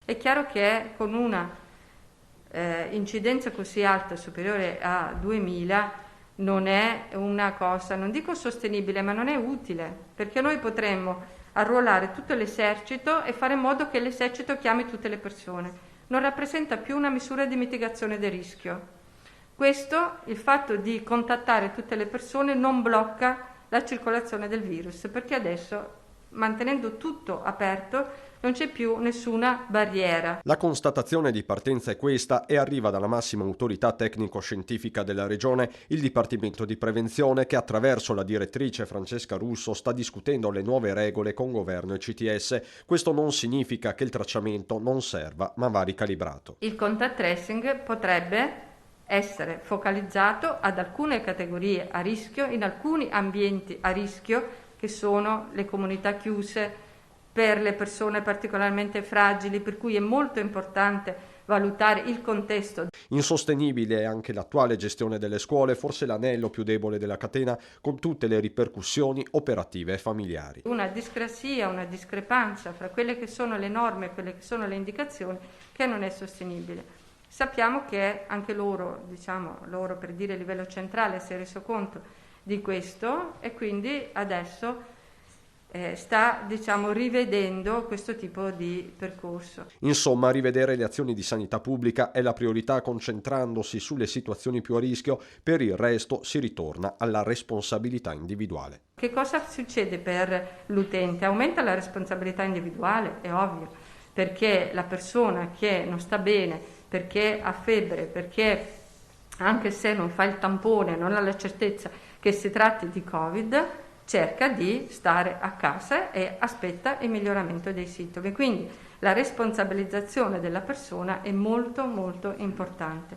È chiaro che con una incidenza così alta, superiore a 2000, non è una cosa, non dico sostenibile, ma non è utile, perché noi potremmo arruolare tutto l'esercito e fare in modo che l'esercito chiami tutte le persone. Non rappresenta più una misura di mitigazione del rischio. Questo, il fatto di contattare tutte le persone, non blocca la circolazione del virus, perché adesso, mantenendo tutto aperto, non c'è più nessuna barriera. La constatazione di partenza è questa e arriva dalla massima autorità tecnico-scientifica della regione, il Dipartimento di Prevenzione, che attraverso la direttrice Francesca Russo sta discutendo le nuove regole con governo e CTS. Questo non significa che il tracciamento non serva, ma va ricalibrato. Il contact tracing potrebbe essere focalizzato ad alcune categorie a rischio, in alcuni ambienti a rischio, che sono le comunità chiuse, per le persone particolarmente fragili, per cui è molto importante valutare il contesto. Insostenibile è anche l'attuale gestione delle scuole, forse l'anello più debole della catena, con tutte le ripercussioni operative e familiari. Una discrasia, una discrepanza fra quelle che sono le norme e quelle che sono le indicazioni, che non è sostenibile. Sappiamo che anche loro, loro per dire a livello centrale, si è reso conto di questo e quindi adesso sta rivedendo questo tipo di percorso. Insomma, rivedere le azioni di sanità pubblica è la priorità, concentrandosi sulle situazioni più a rischio. Per il resto si ritorna alla responsabilità individuale. Che cosa succede per l'utente? Aumenta la responsabilità individuale, è ovvio, perché la persona che non sta bene, perché ha febbre, perché anche se non fa il tampone, non ha la certezza che si tratti di Covid, cerca di stare a casa e aspetta il miglioramento dei sintomi. Quindi la responsabilizzazione della persona è molto molto importante.